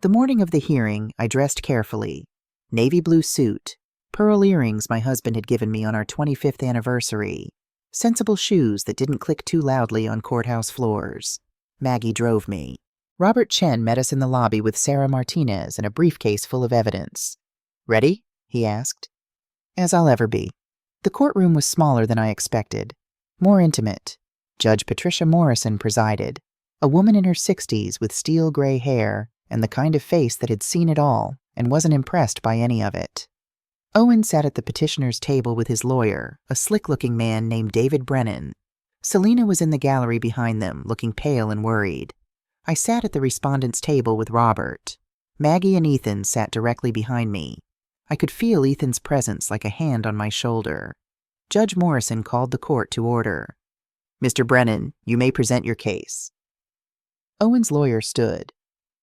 The morning of the hearing, I dressed carefully. Navy blue suit, pearl earrings my husband had given me on our 25th anniversary, sensible shoes that didn't click too loudly on courthouse floors. Maggie drove me. Robert Chen met us in the lobby with Sarah Martinez and a briefcase full of evidence. Ready? He asked. As I'll ever be. The courtroom was smaller than I expected, more intimate. Judge Patricia Morrison presided, a woman in her 60s with steel gray hair and the kind of face that had seen it all and wasn't impressed by any of it. Owen sat at the petitioner's table with his lawyer, a slick-looking man named David Brennan. Selena was in the gallery behind them, looking pale and worried. I sat at the respondent's table with Robert. Maggie and Ethan sat directly behind me. I could feel Ethan's presence like a hand on my shoulder. Judge Morrison called the court to order. Mr. Brennan, you may present your case. Owen's lawyer stood.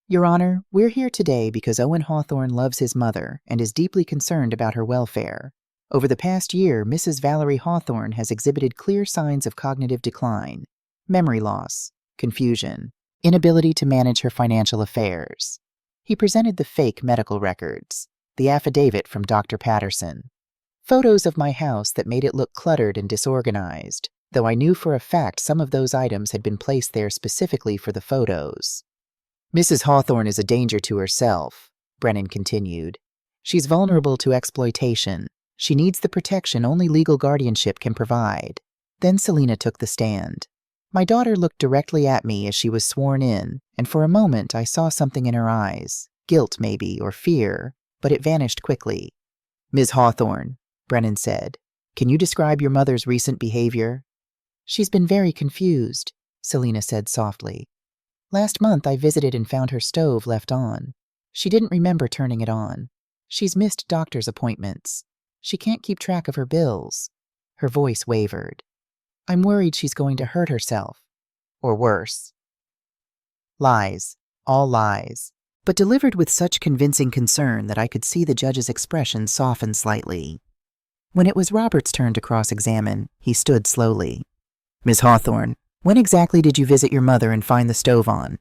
Your Honor, we're here today because Owen Hawthorne loves his mother and is deeply concerned about her welfare. Over the past year, Mrs. Valerie Hawthorne has exhibited clear signs of cognitive decline, memory loss, confusion, inability to manage her financial affairs. He presented the fake medical records, the affidavit from Dr. Patterson, photos of my house that made it look cluttered and disorganized, though I knew for a fact some of those items had been placed there specifically for the photos. Mrs. Hawthorne is a danger to herself, Brennan continued. She's vulnerable to exploitation. She needs the protection only legal guardianship can provide. Then Selena took the stand. My daughter looked directly at me as she was sworn in, and for a moment I saw something in her eyes, guilt maybe, or fear, but it vanished quickly. "Ms. Hawthorne," Brennan said, "can you describe your mother's recent behavior?" "She's been very confused," Selina said softly. "Last month I visited and found her stove left on. She didn't remember turning it on. She's missed doctor's appointments. She can't keep track of her bills." Her voice wavered. "I'm worried she's going to hurt herself. Or worse." Lies. All lies. But delivered with such convincing concern that I could see the judge's expression soften slightly. When it was Robert's turn to cross-examine, he stood slowly. "Miss Hawthorne, when exactly did you visit your mother and find the stove on?"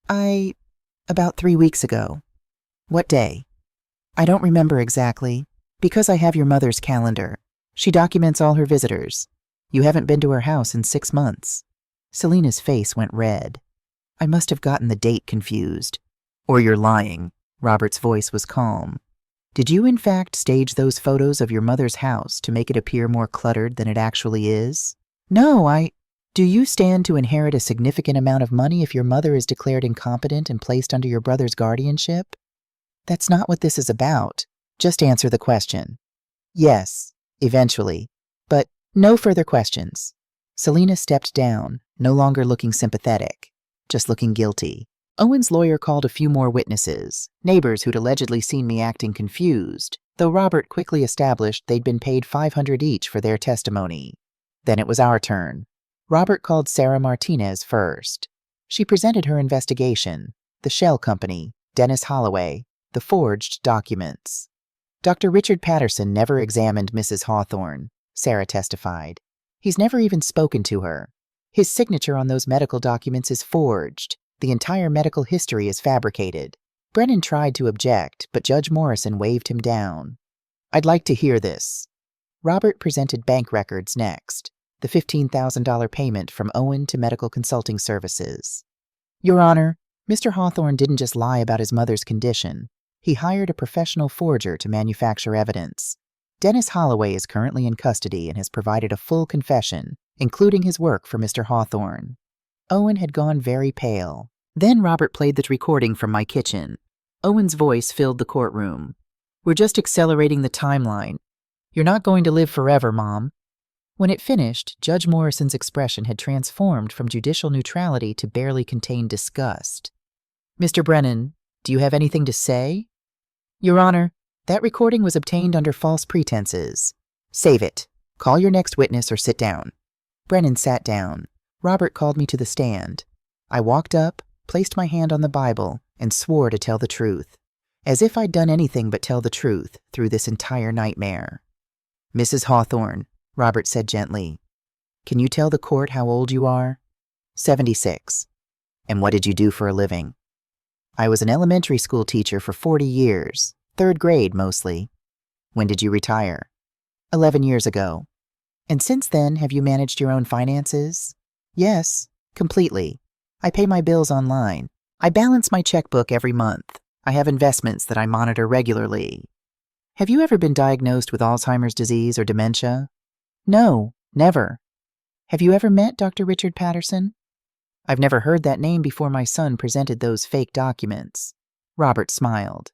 About 3 weeks ago." "What day?" "I don't remember exactly. Because I have your mother's calendar. She documents all her visitors. You haven't been to her house in 6 months." Selina's face went red. "I must have gotten the date confused." "Or you're lying." Robert's voice was calm. "Did you in fact stage those photos of your mother's house to make it appear more cluttered than it actually is?" "No, Do you stand to inherit a significant amount of money if your mother is declared incompetent and placed under your brother's guardianship?" "That's not what this is about. Just answer the question." "Yes, eventually. But no further questions." Selina stepped down, no longer looking sympathetic, just looking guilty. Owen's lawyer called a few more witnesses, neighbors who'd allegedly seen me acting confused, though Robert quickly established they'd been paid $500 each for their testimony. Then it was our turn. Robert called Sarah Martinez first. She presented her investigation, the shell company, Dennis Holloway, the forged documents. "Dr. Richard Patterson never examined Mrs. Hawthorne," Sarah testified. "He's never even spoken to her. His signature on those medical documents is forged. The entire medical history is fabricated." Brennan tried to object, but Judge Morrison waved him down. "I'd like to hear this." Robert presented bank records next, the $15,000 payment from Owen to medical consulting services. "Your Honor, Mr. Hawthorne didn't just lie about his mother's condition. He hired a professional forger to manufacture evidence. Dennis Holloway is currently in custody and has provided a full confession, including his work for Mr. Hawthorne." Owen had gone very pale. Then Robert played the recording from my kitchen. Owen's voice filled the courtroom. "We're just accelerating the timeline. You're not going to live forever, Mom." When it finished, Judge Morrison's expression had transformed from judicial neutrality to barely contained disgust. "Mr. Brennan, do you have anything to say?" "Your Honor, that recording was obtained under false pretenses. Save it. Call your next witness or sit down." Brennan sat down. Robert called me to the stand. I walked up, placed my hand on the Bible, and swore to tell the truth, as if I'd done anything but tell the truth through this entire nightmare. "Mrs. Hawthorne," Robert said gently, "can you tell the court how old you are?" 76. "And what did you do for a living?" "I was an elementary school teacher for 40 years, 3rd grade mostly." "When did you retire?" 11 years ago. "And since then, have you managed your own finances?" "Yes, completely. I pay my bills online. I balance my checkbook every month. I have investments that I monitor regularly." "Have you ever been diagnosed with Alzheimer's disease or dementia?" "No, never." "Have you ever met Dr. Richard Patterson?" "I've never heard that name before my son presented those fake documents." Robert smiled.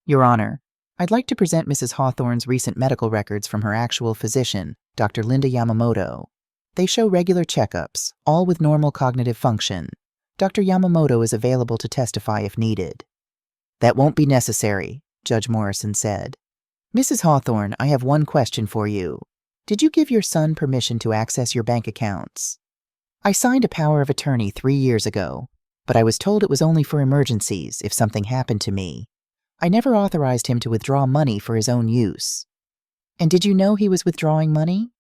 "Your Honor, I'd like to present Mrs. Hawthorne's recent medical records from her actual physician, Dr. Linda Yamamoto. They show regular checkups, all with normal cognitive function. Dr. Yamamoto is available to testify if needed." "That won't be necessary," Judge Morrison said. "Mrs. Hawthorne, I have one question for you. Did you give your son permission to access your bank accounts?" "I signed a power of attorney 3 years ago, but I was told it was only for emergencies if something happened to me. I never authorized him to withdraw money for his own use." "And did you know he was withdrawing money?"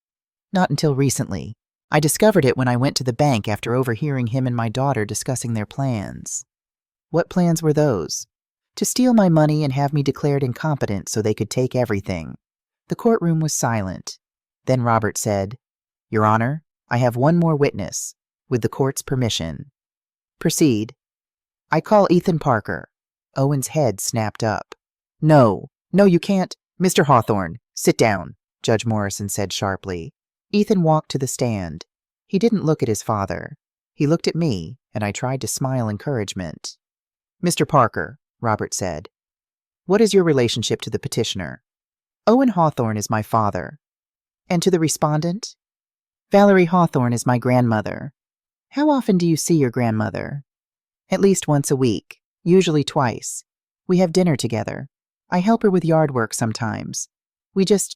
"Not until recently. I discovered it when I went to the bank after overhearing him and my daughter discussing their plans." "What plans were those?" "To steal my money and have me declared incompetent so they could take everything." The courtroom was silent. Then Robert said, "Your Honor, I have one more witness, with the court's permission." "Proceed." "I call Ethan Parker." Owen's head snapped up. No, you can't." "Mr. Hawthorne, sit down," Judge Morrison said sharply. Ethan walked to the stand. He didn't look at his father. He looked at me, and I tried to smile encouragement. "Mr. Parker," Robert said, What is your relationship to the petitioner? Owen Hawthorne is my father. And to the respondent? Valerie Hawthorne is my grandmother. How often do you see your grandmother? At least once a week, usually twice. We have dinner together. I help her with yard work sometimes. We just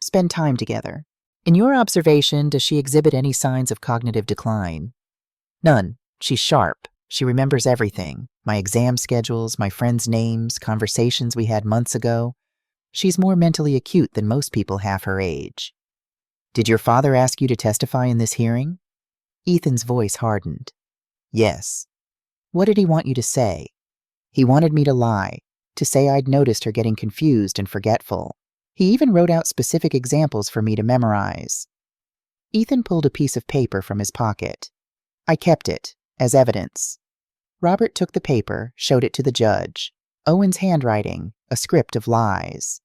spend time together. In your observation, does she exhibit any signs of cognitive decline? None. She's sharp. She remembers everything. My exam schedules, my friends' names, conversations we had months ago. She's more mentally acute than most people half her age. Did your father ask you to testify in this hearing? Ethan's voice hardened. Yes. What did he want you to say? He wanted me to lie, to say I'd noticed her getting confused and forgetful. He even wrote out specific examples for me to memorize. Ethan pulled a piece of paper from his pocket. I kept it, as evidence. Robert took the paper, showed it to the judge. Owen's handwriting, a script of lies.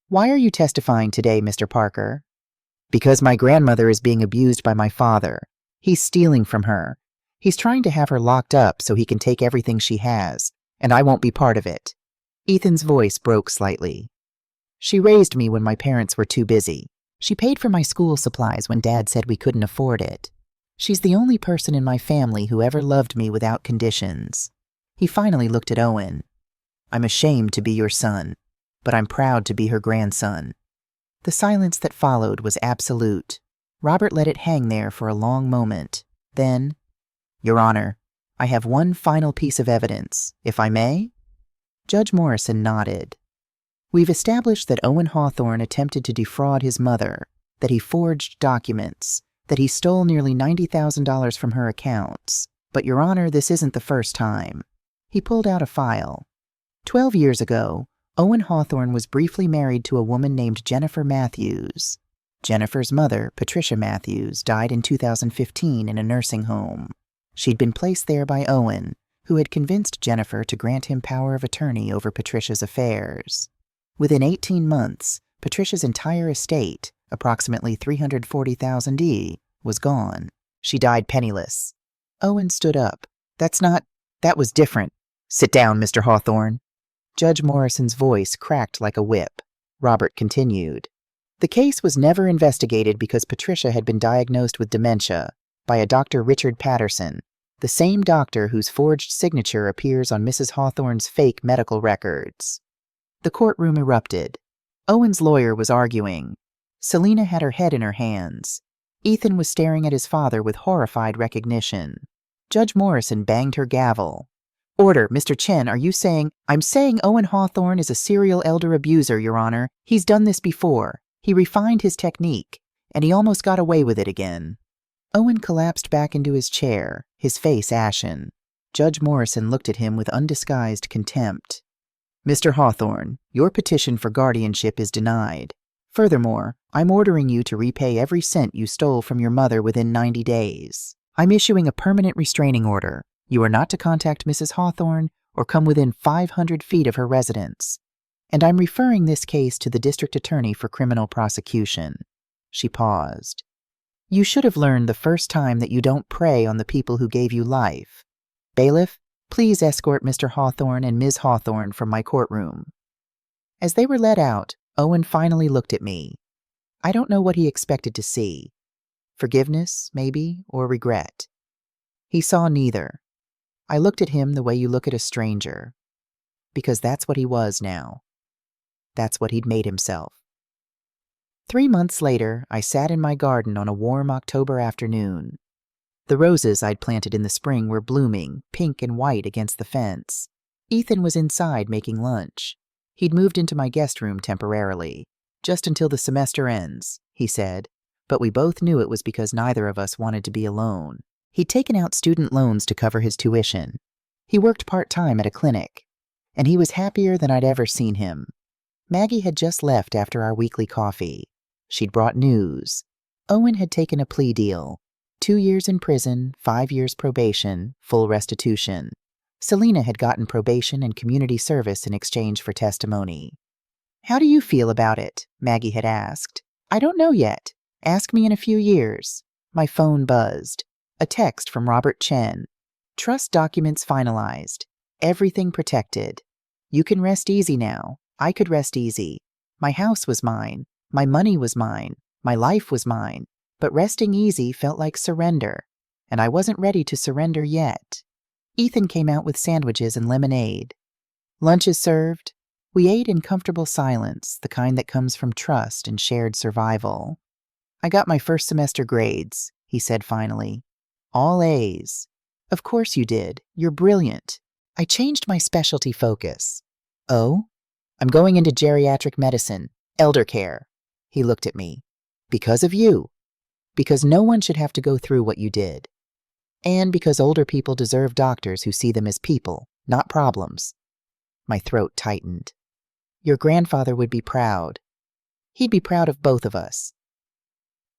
Why are you testifying today, Mr. Parker? Because my grandmother is being abused by my father. He's stealing from her. He's trying to have her locked up so he can take everything she has, and I won't be part of it. Ethan's voice broke slightly. She raised me when my parents were too busy. She paid for my school supplies when Dad said we couldn't afford it. She's the only person in my family who ever loved me without conditions. He finally looked at Owen. I'm ashamed to be your son, but I'm proud to be her grandson. The silence that followed was absolute. Robert let it hang there for a long moment. Then, Your Honor, I have one final piece of evidence, if I may? Judge Morrison nodded. We've established that Owen Hawthorne attempted to defraud his mother, that he forged documents, that he stole nearly $90,000 from her accounts. But, Your Honor, this isn't the first time. He pulled out a file. 12 years ago, Owen Hawthorne was briefly married to a woman named Jennifer Matthews. Jennifer's mother, Patricia Matthews, died in 2015 in a nursing home. She'd been placed there by Owen, who had convinced Jennifer to grant him power of attorney over Patricia's affairs. Within 18 months, Patricia's entire estate, approximately $340,000, was gone. She died penniless. Owen stood up. That was different. Sit down, Mr. Hawthorne. Judge Morrison's voice cracked like a whip. Robert continued. The case was never investigated because Patricia had been diagnosed with dementia by a Dr. Richard Patterson, the same doctor whose forged signature appears on Mrs. Hawthorne's fake medical records. The courtroom erupted. Owen's lawyer was arguing. Selina had her head in her hands. Ethan was staring at his father with horrified recognition. Judge Morrison banged her gavel. Order, Mr. Chen, are you saying— I'm saying Owen Hawthorne is a serial elder abuser, Your Honor. He's done this before. He refined his technique, and he almost got away with it again. Owen collapsed back into his chair, his face ashen. Judge Morrison looked at him with undisguised contempt. Mr. Hawthorne, your petition for guardianship is denied. Furthermore, I'm ordering you to repay every cent you stole from your mother within 90 days. I'm issuing a permanent restraining order. You are not to contact Mrs. Hawthorne or come within 500 feet of her residence. And I'm referring this case to the district attorney for criminal prosecution. She paused. You should have learned the first time that you don't prey on the people who gave you life. Bailiff, please escort Mr. Hawthorne and Ms. Hawthorne from my courtroom. As they were led out, Owen finally looked at me. I don't know what he expected to see. Forgiveness, maybe, or regret. He saw neither. I looked at him the way you look at a stranger. Because that's what he was now. That's what he'd made himself. 3 months later, I sat in my garden on a warm October afternoon. The roses I'd planted in the spring were blooming, pink and white against the fence. Ethan was inside making lunch. He'd moved into my guest room temporarily. Just until the semester ends, he said, but we both knew it was because neither of us wanted to be alone. He'd taken out student loans to cover his tuition. He worked part-time at a clinic, and he was happier than I'd ever seen him. Maggie had just left after our weekly coffee. She'd brought news. Owen had taken a plea deal. 2 years in prison, 5 years probation, full restitution. Selina had gotten probation and community service in exchange for testimony. How do you feel about it? Maggie had asked. I don't know yet. Ask me in a few years. My phone buzzed. A text from Robert Chen. Trust documents finalized. Everything protected. You can rest easy now. I could rest easy. My house was mine. My money was mine. My life was mine. But resting easy felt like surrender, and I wasn't ready to surrender yet. Ethan came out with sandwiches and lemonade. Lunch is served. We ate in comfortable silence, the kind that comes from trust and shared survival. I got my first semester grades, he said finally. All A's. Of course you did. You're brilliant. I changed my specialty focus. Oh? I'm going into geriatric medicine, elder care. He looked at me. Because of you. Because no one should have to go through what you did. And because older people deserve doctors who see them as people, not problems. My throat tightened. Your grandfather would be proud. He'd be proud of both of us.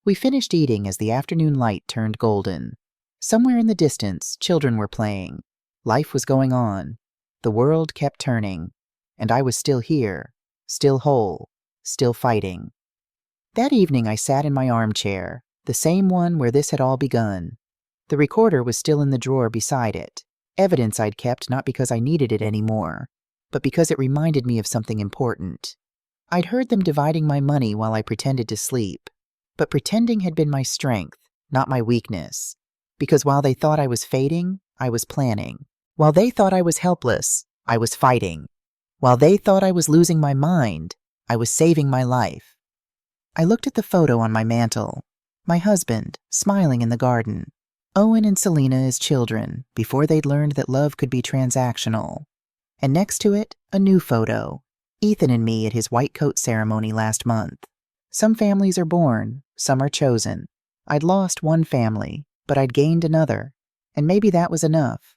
We finished eating as the afternoon light turned golden. Somewhere in the distance, children were playing. Life was going on. The world kept turning. And I was still here, still whole, still fighting. That evening I sat in my armchair, the same one where this had all begun. The recorder was still in the drawer beside it, evidence I'd kept not because I needed it anymore, but because it reminded me of something important. I'd heard them dividing my money while I pretended to sleep, but pretending had been my strength, not my weakness, because while they thought I was fading, I was planning. While they thought I was helpless, I was fighting. While they thought I was losing my mind, I was saving my life. I looked at the photo on my mantel. My husband, smiling in the garden. Owen and Selena as children, before they'd learned that love could be transactional. And next to it, a new photo. Ethan and me at his white coat ceremony last month. Some families are born, some are chosen. I'd lost one family, but I'd gained another. And maybe that was enough.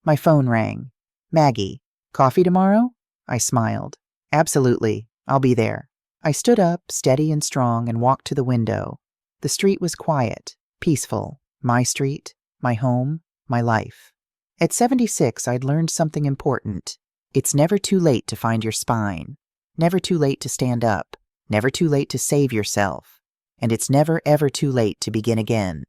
My phone rang. Maggie, coffee tomorrow? I smiled. Absolutely, I'll be there. I stood up, steady and strong, and walked to the window. The street was quiet, peaceful. My street, my home, my life. At 76, I'd learned something important. It's never too late to find your spine. Never too late to stand up. Never too late to save yourself. And it's never ever too late to begin again.